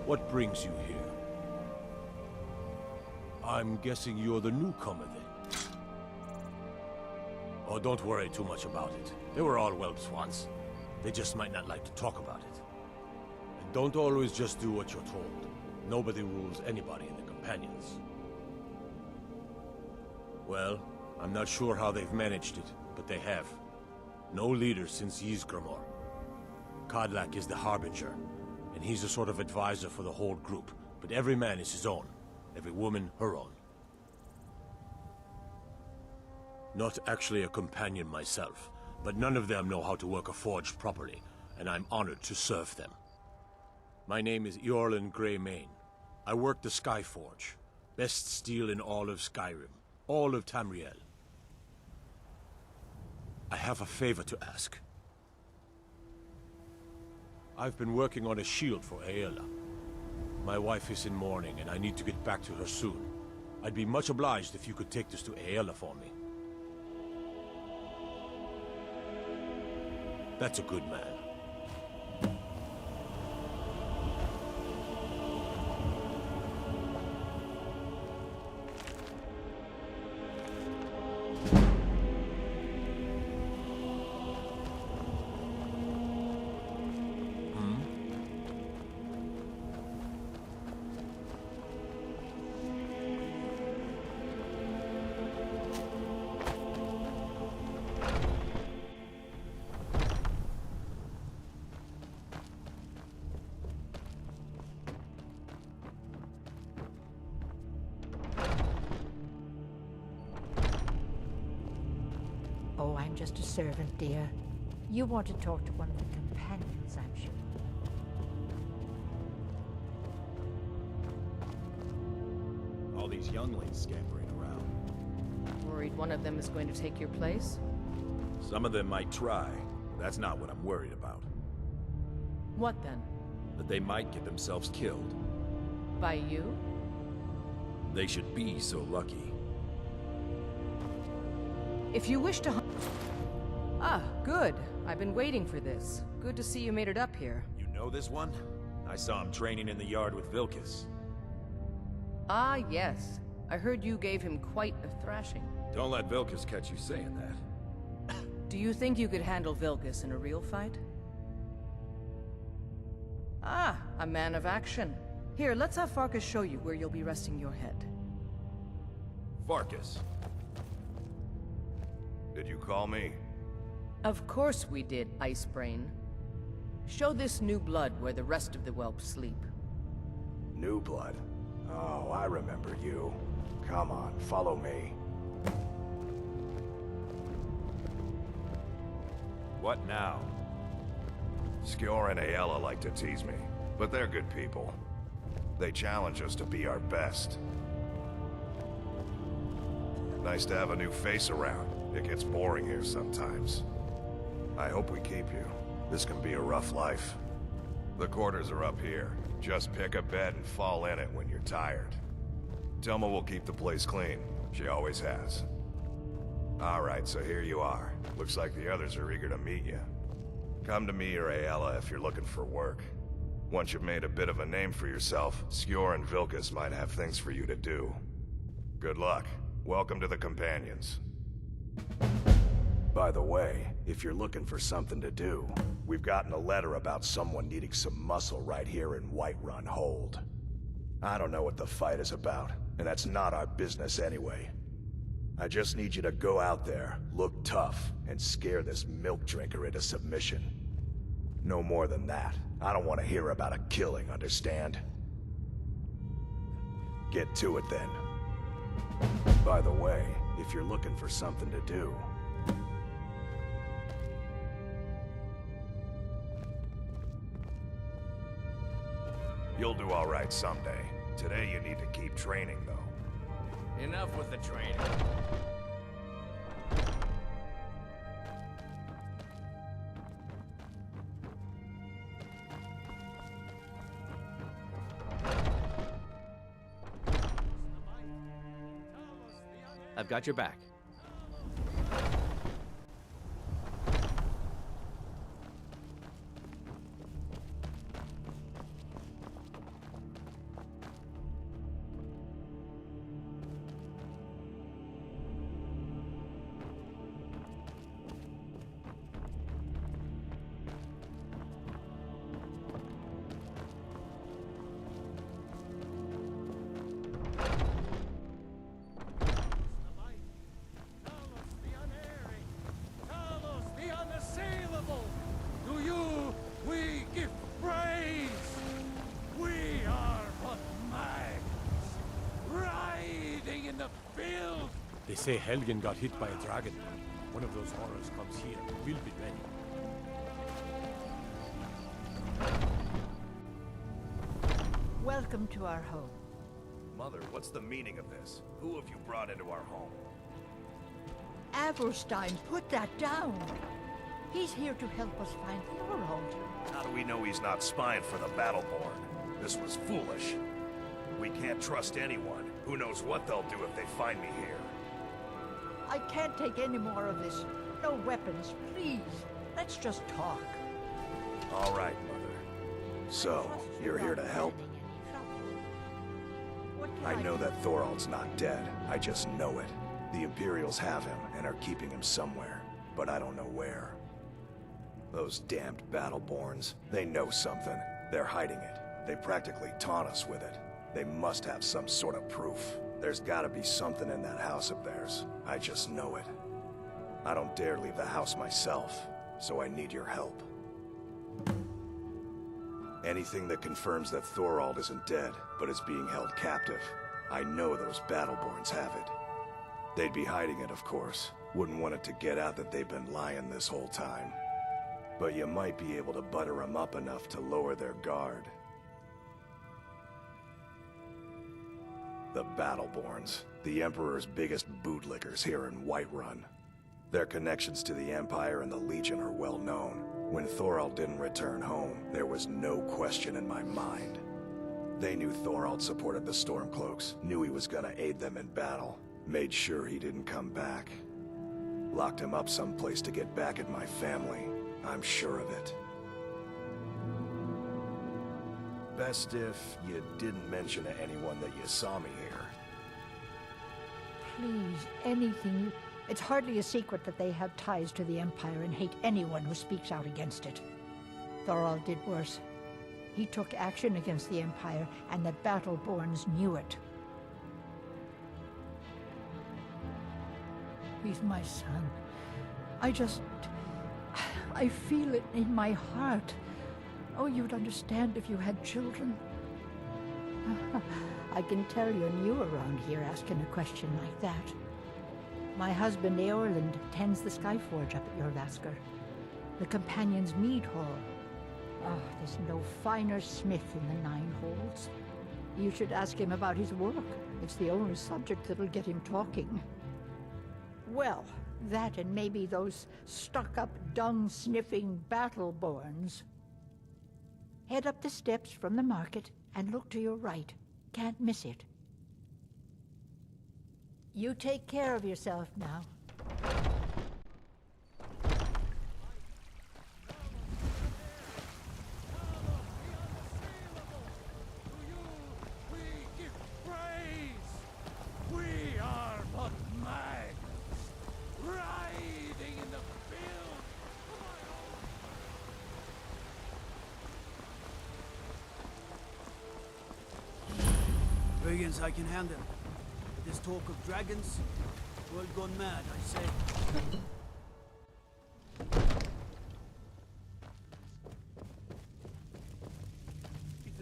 Speaker 15: What brings you here? I'm guessing you're the newcomer then. Oh, don't worry too much about it. They were all whelps once. They just might not like to talk about it. And don't always just do what you're told. Nobody rules anybody in the Companions. Well, I'm not sure how they've managed it, but they have. No leader since Ysgramor. Kodlak is the Harbinger, and he's a sort of advisor for the whole group. But every man is his own. Every woman, her own. Not actually a companion myself, but none of them know how to work a forge properly, and I'm honored to serve them. My name is Eorlin Greymane. I work the Skyforge. Best steel in all of Skyrim. All of Tamriel. I have a favor to ask. I've been working on a shield for Aela. My wife is in mourning, and I need to get back to her soon. I'd be much obliged if you could take this to Aela for me. That's a good man.
Speaker 9: just a servant, dear. You want to talk to one of the companions, I'm sure.
Speaker 16: All these younglings scampering around.
Speaker 3: Worried one of them is going to take your place?
Speaker 16: Some of them might try. That's not what I'm worried about.
Speaker 3: What then?
Speaker 16: That they might get themselves killed.
Speaker 3: By you?
Speaker 16: They should be so lucky.
Speaker 3: If you wish to... Ah, good. I've been waiting for this. Good to see you made it up here.
Speaker 16: You know this one? I saw him training in the yard with Vilkas.
Speaker 3: Ah, yes. I heard you gave him quite a thrashing.
Speaker 16: Don't let Vilkas catch you saying that.
Speaker 3: Do you think you could handle Vilkas in a real fight? Ah, a man of action. Here, let's have Farkas show you where you'll be resting your head.
Speaker 16: Farkas.
Speaker 2: Did you call me?
Speaker 3: Of course we did, Icebrain. Show this new blood where the rest of the whelps sleep.
Speaker 2: New blood? Oh, I remember you. Come on, follow me.
Speaker 16: What now?
Speaker 2: Skjor and Aela like to tease me, but they're good people. They challenge us to be our best. Nice to have a new face around. It gets boring here sometimes. I hope we keep you. This can be a rough life. The quarters are up here. Just pick a bed and fall in it when you're tired. Telma will keep the place clean. She always has. Alright, so here you are. Looks like the others are eager to meet you. Come to me or Aela if you're looking for work. Once you've made a bit of a name for yourself, Skjor and Vilkas might have things for you to do. Good luck. Welcome to the Companions. By the way, if you're looking for something to do, we've gotten a letter about someone needing some muscle right here in Whiterun Hold. I don't know what the fight is about, and that's not our business anyway. I just need you to go out there, look tough, and scare this milk drinker into submission. No more than that. I don't want to hear about a killing, understand? Get to it then. By the way, if you're looking for something to do, you'll do all right someday. Today you need to keep training, though.
Speaker 14: Enough with the training.
Speaker 16: I've got your back.
Speaker 15: They say Helgen got hit by a dragon. One of those horrors comes here. We'll be ready.
Speaker 9: Welcome to our home.
Speaker 2: Mother, what's the meaning of this? Who have you brought into our home?
Speaker 9: Avrstein, put that down. He's here to help us find Thorald.
Speaker 2: How do we know he's not spying for the Battleborn? This was foolish. We can't trust anyone. Who knows what they'll do if they find me here?
Speaker 9: I can't take any more of this. No weapons, please. Let's just talk.
Speaker 2: All right, Mother. So, you're here to help? I know that Thorald's not dead. I just know it. The Imperials have him and are keeping him somewhere, but I don't know where. Those damned Battleborns, they know something. They're hiding it. They practically taunt us with it. They must have some sort of proof. There's gotta be something in that house of theirs. I just know it. I don't dare leave the house myself, so I need your help. Anything that confirms that Thorald isn't dead, but is being held captive. I know those Battleborns have it. They'd be hiding it, of course. Wouldn't want it to get out that they've been lying this whole time. But you might be able to butter them up enough to lower their guard. The Battleborns, the Emperor's biggest bootlickers here in Whiterun. Their connections to the Empire and the Legion are well known. When Thorald didn't return home, there was no question in my mind. They knew Thorald supported the Stormcloaks, knew he was gonna aid them in battle, made sure he didn't come back. Locked him up someplace to get back at my family, I'm sure of it. Best if you didn't mention to anyone that you saw me here.
Speaker 9: Please, anything you... It's hardly a secret that they have ties to the Empire and hate anyone who speaks out against it. Thorald did worse. He took action against the Empire, and the Battleborns knew it. He's my son. I feel it in my heart. Oh, you'd understand if you had children. I can tell you're new around here asking a question like that. My husband, Eorlund, tends the Skyforge up at Jorvaskr. The Companion's Mead Hall. Oh, there's no finer smith in the Nine Halls. You should ask him about his work. It's the only subject that'll get him talking. Well, that and maybe those stuck-up, dung-sniffing Battleborns. Head up the steps from the market and look to your right. Can't miss it. You take care of yourself now.
Speaker 19: Brigands I can handle. This talk of dragons, world gone mad, I say.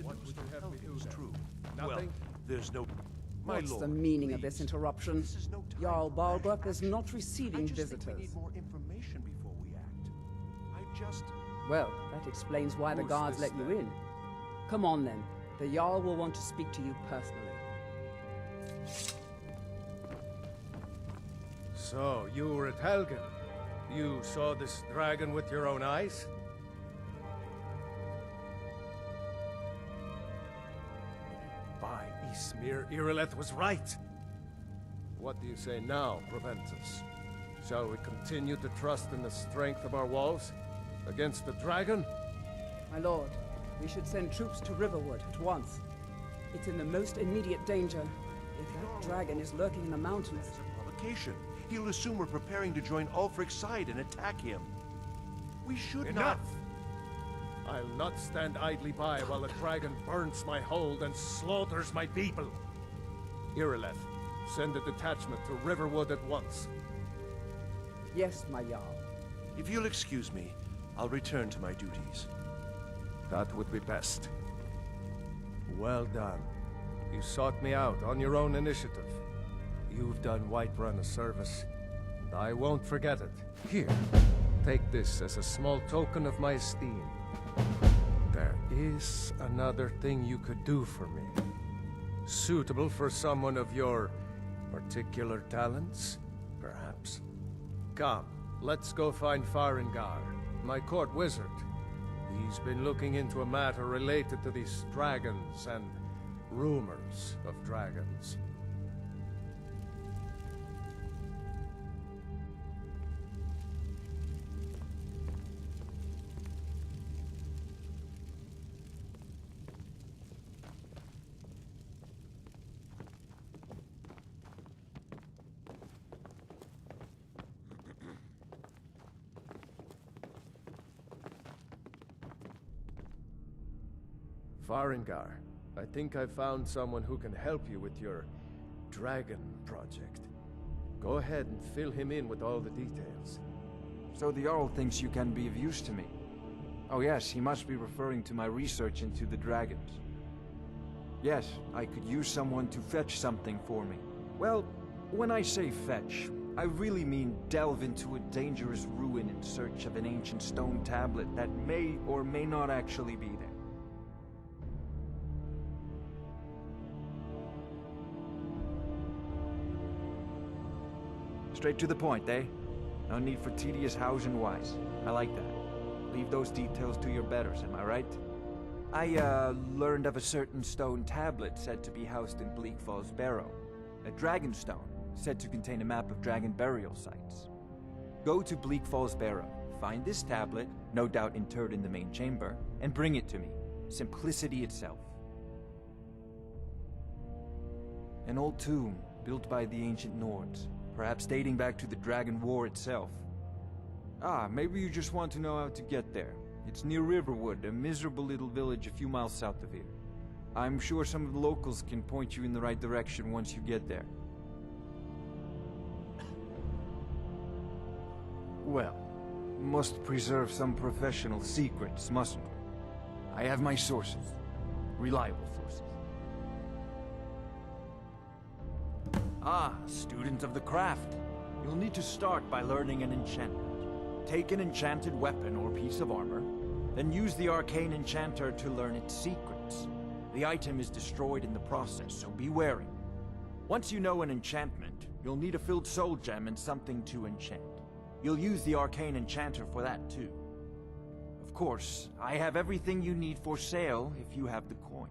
Speaker 15: What would you have me do true?
Speaker 19: Nothing?
Speaker 15: Well, there's no... My
Speaker 5: What's
Speaker 15: lord,
Speaker 5: the meaning of
Speaker 15: please.
Speaker 5: this interruption?
Speaker 15: This is no time
Speaker 5: Jarl
Speaker 15: for
Speaker 5: Balgruuf is not receiving
Speaker 15: I just
Speaker 5: visitors.
Speaker 15: think we need more information before we act. I just...
Speaker 5: Well, that explains why the
Speaker 15: Who's
Speaker 5: guards
Speaker 15: this,
Speaker 5: let you
Speaker 15: then?
Speaker 5: in. Come on then. The Jarl will want to speak to you personally.
Speaker 6: So, you were at Helgen. You saw this dragon with your own eyes? By Ysmir, Irileth was right. What do you say now, Proventus? Shall we continue to trust in the strength of our walls? Against the dragon?
Speaker 5: My lord, we should send troops to Riverwood at once. It's in the most immediate danger. If that dragon is lurking in the mountains...
Speaker 15: Provocation. He'll assume we're preparing to join Ulfric's side and attack him. We should
Speaker 6: Enough! I'll not stand idly by while the dragon burns my hold and slaughters my people. Irileth, send a detachment to Riverwood at once.
Speaker 5: Yes, my Jarl.
Speaker 15: If you'll excuse me, I'll return to my duties.
Speaker 6: That would be best. Well done. You sought me out on your own initiative. You've done Whiterun a service, and I won't forget it. Here, take this as a small token of my esteem. There is another thing you could do for me. Suitable for someone of your particular talents, perhaps. Come, let's go find Farengar, my court wizard. He's been looking into a matter related to these dragons and rumors of dragons. Farengar, I think I found someone who can help you with your dragon project. Go ahead and fill him in with all the details.
Speaker 20: So the Jarl thinks you can be of use to me. Oh yes, he must be referring to my research into the dragons. Yes, I could use someone to fetch something for me. Well, when I say fetch, I really mean delve into a dangerous ruin in search of an ancient stone tablet that may or may not actually be there. Straight to the point, eh? No need for tedious hows and whys. I like that. Leave those details to your betters, am I right? I, learned of a certain stone tablet said to be housed in Bleak Falls Barrow. A dragon stone, said to contain a map of dragon burial sites. Go to Bleak Falls Barrow, find this tablet, no doubt interred in the main chamber, and bring it to me. Simplicity itself. An old tomb, built by the ancient Nords, perhaps dating back to the Dragon War itself. Ah, maybe you just want to know how to get there. It's near Riverwood, a miserable little village a few miles south of here. I'm sure some of the locals can point you in the right direction once you get there. Well, must preserve some professional secrets, mustn't we? I have my sources. Reliable sources. Ah, student of the craft. You'll need to start by learning an enchantment. Take an enchanted weapon or piece of armor, then use the arcane enchanter to learn its secrets. The item is destroyed in the process, so be wary. Once you know an enchantment, you'll need a filled soul gem and something to enchant. You'll use the arcane enchanter for that too. Of course, I have everything you need for sale if you have the coin.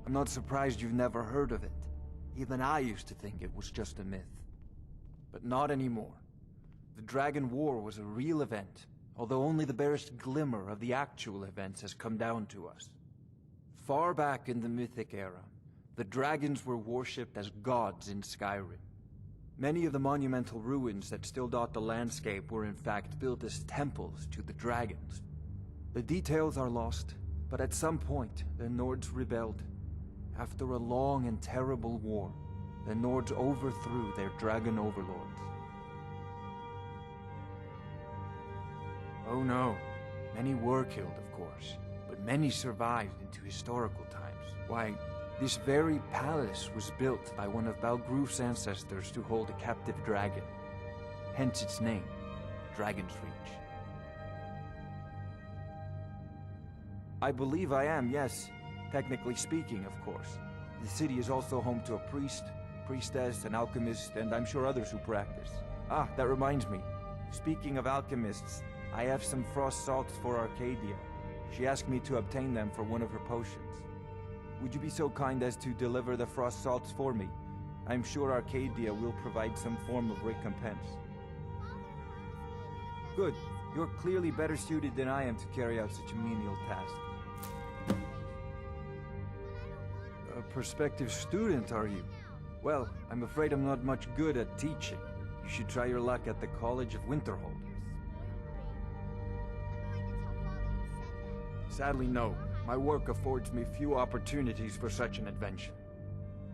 Speaker 20: I'm not surprised you've never heard of it. Even I used to think it was just a myth. But not anymore. The Dragon War was a real event, although only the barest glimmer of the actual events has come down to us. Far back in the Mythic era, the dragons were worshipped as gods in Skyrim. Many of the monumental ruins that still dot the landscape were in fact built as temples to the dragons. The details are lost, but at some point, the Nords rebelled. After a long and terrible war, the Nords overthrew their dragon overlords. Oh no, many were killed, of course, but many survived into historical times. Why, this very palace was built by one of Balgruf's ancestors to hold a captive dragon. Hence its name, Dragon's Reach. I believe I am, yes. Technically speaking, of course. The city is also home to a priest, priestess, an alchemist, and I'm sure others who practice. Ah, that reminds me. Speaking of alchemists, I have some frost salts for Arcadia. She asked me to obtain them for one of her potions. Would you be so kind as to deliver the frost salts for me? I'm sure Arcadia will provide some form of recompense. Good. You're clearly better suited than I am to carry out such a menial task. A prospective student, are you? Well, I'm afraid I'm not much good at teaching. You should try your luck at the College of Winterhold. Sadly, no. My work affords me few opportunities for such an adventure.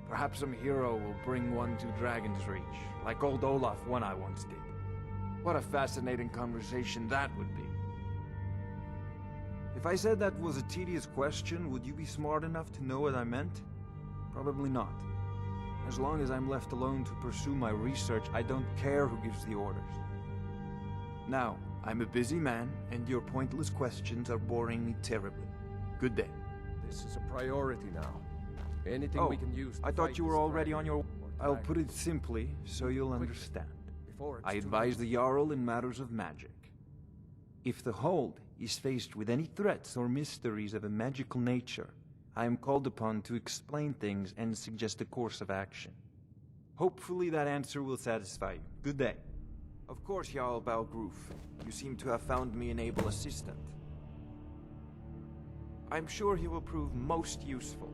Speaker 20: Perhaps some hero will bring one to Dragon's Reach, like old Olaf one I once did. What a fascinating conversation that would be. If I said that was a tedious question, would you be smart enough to know what I meant? Probably not. As long as I'm left alone to pursue my research, I don't care who gives the orders. Now, I'm a busy man, and your pointless questions are boring me terribly. Good day.
Speaker 6: This is a priority now. Anything we can use to
Speaker 20: I thought
Speaker 6: fight
Speaker 20: you were
Speaker 6: this
Speaker 20: already
Speaker 6: dragon
Speaker 20: on your...
Speaker 6: or
Speaker 20: I'll
Speaker 6: dragon.
Speaker 20: put it simply, so you'll understand.
Speaker 6: Before it's
Speaker 20: I
Speaker 6: too
Speaker 20: advise
Speaker 6: late.
Speaker 20: the Jarl in matters of magic. If the Hold is faced with any threats or mysteries of a magical nature, I am called upon to explain things and suggest a course of action. Hopefully that answer will satisfy you. Good day. Of course, Jarl Balgruf. You seem to have found me an able assistant. I'm sure he will prove most useful.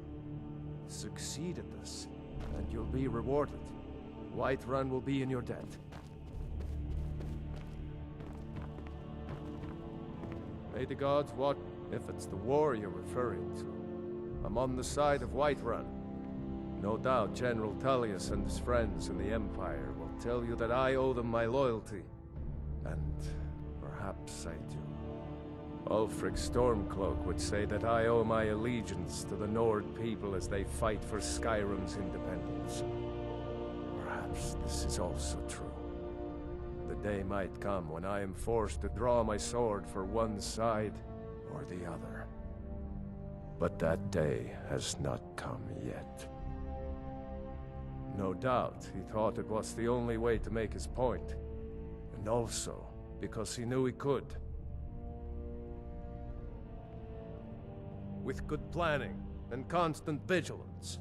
Speaker 6: Succeed at this, and you'll be rewarded. Whiterun will be in your debt. May the gods watch. If it's the war you're referring to, I'm on the side of Whiterun. No doubt General Tullius and his friends in the Empire will tell you that I owe them my loyalty. And perhaps I do. Ulfric Stormcloak would say that I owe my allegiance to the Nord people as they fight for Skyrim's independence. Perhaps Perhaps this is also true. The day might come when I am forced to draw my sword for one side or the other. But that day has not come yet. No doubt he thought it was the only way to make his point, and also because he knew he could. With good planning and constant vigilance.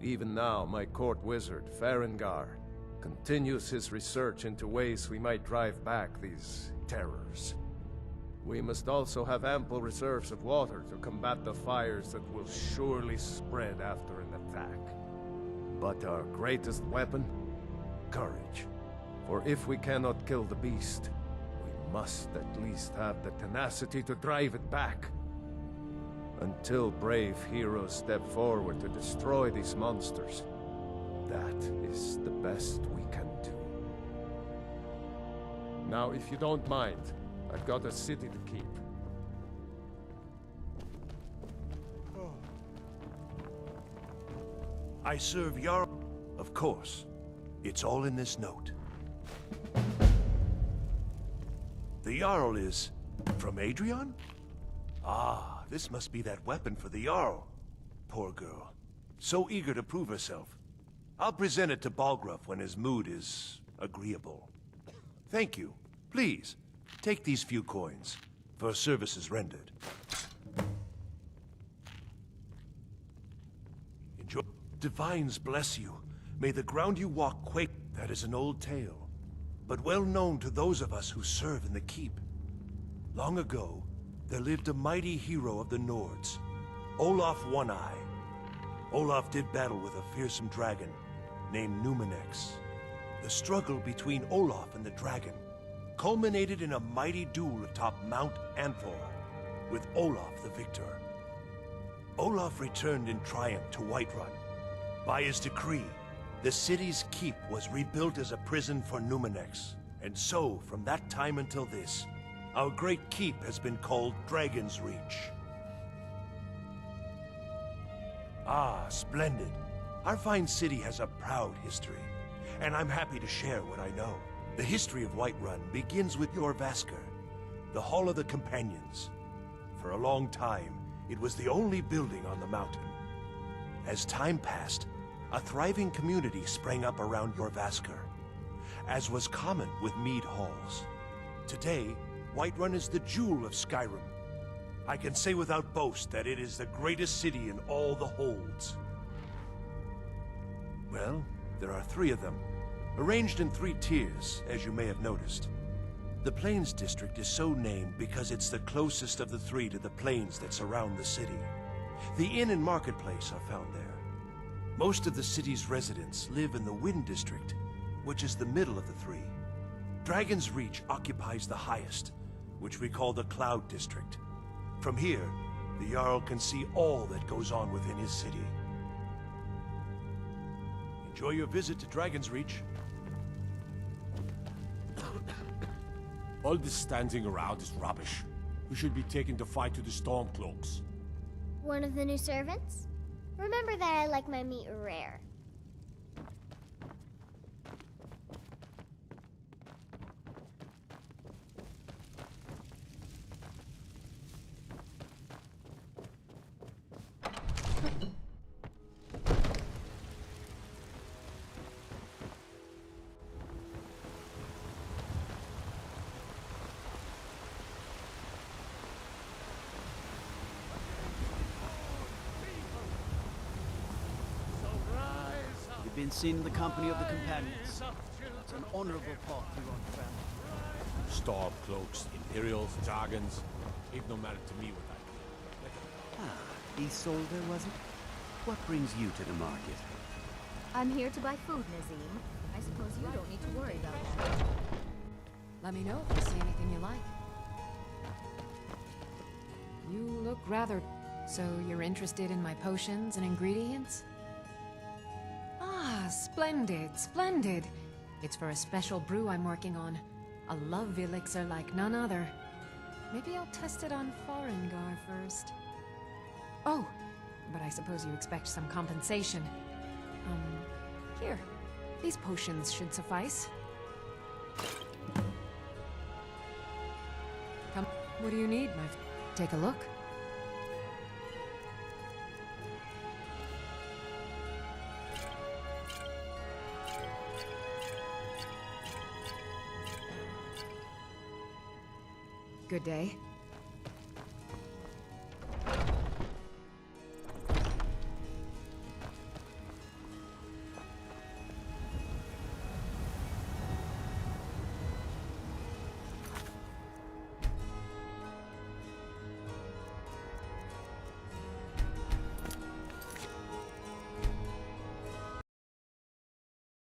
Speaker 6: Even now, my court wizard, Farengar, continues his research into ways we might drive back these terrors. We must also have ample reserves of water to combat the fires that will surely spread after an attack. But our greatest weapon? Courage. For if we cannot kill the beast, we must at least have the tenacity to drive it back. Until brave heroes step forward to destroy these monsters, that is the best we can do. Now, if you don't mind, I've got a city to keep.
Speaker 17: I serve Jarl. Of course. It's all in this note. The Jarl is... from Adrian? Ah, this must be that weapon for the Jarl. Poor girl. So eager to prove herself. I'll present it to Balgruuf when his mood is... agreeable. Thank you. Please, take these few coins for services rendered. Enjoy. Divines bless you. May the ground you walk quake. That is an old tale, but well known to those of us who serve in the keep. Long ago, there lived a mighty hero of the Nords, Olaf One-Eye. Olaf did battle with a fearsome dragon named Numenex. The struggle between Olaf and the dragon culminated in a mighty duel atop Mount Anthor, with Olaf the victor. Olaf returned in triumph to Whiterun. By his decree, the city's keep was rebuilt as a prison for Numenex. And so, from that time until this, our great keep has been called Dragon's Reach. Ah, splendid. Our fine city has a proud history, and I'm happy to share what I know. The history of Whiterun begins with Jorrvaskr, the Hall of the Companions. For a long time, it was the only building on the mountain. As time passed, a thriving community sprang up around Jorrvaskr, as was common with mead halls. Today, Whiterun is the jewel of Skyrim. I can say without boast that it is the greatest city in all the holds. Well, there are 3 of them, arranged in 3 tiers, as you may have noticed. The Plains District is so named because it's the closest of the 3 to the plains that surround the city. The inn and marketplace are found there. Most of the city's residents live in the Wind District, which is the middle of the 3. Dragon's Reach occupies the highest, which we call the Cloud District. From here, the Jarl can see all that goes on within his city. Enjoy your visit to Dragon's Reach.
Speaker 15: All this standing around is rubbish. We should be taking the fight to the Stormcloaks.
Speaker 10: One of the new servants? Remember that I like my meat rare.
Speaker 19: Been seen in the company of the companions. It's an honorable path you run, family.
Speaker 15: Stormcloaks, Imperials, Dragons. It no matter to me what I do.
Speaker 4: Ah, Isolde, was it? What brings you to the market?
Speaker 13: I'm here to buy food, Nazim. I suppose you don't need to worry about that.
Speaker 11: Let me know if you see anything you like. You look rather... So you're interested in my potions and ingredients? Ah, splendid, splendid. It's for a special brew I'm working on. A love elixir like none other. Maybe I'll test it on Farengar first. Oh, but I suppose you expect some compensation. Here. These potions should suffice. Come, what do you need, my Take a look. Good day.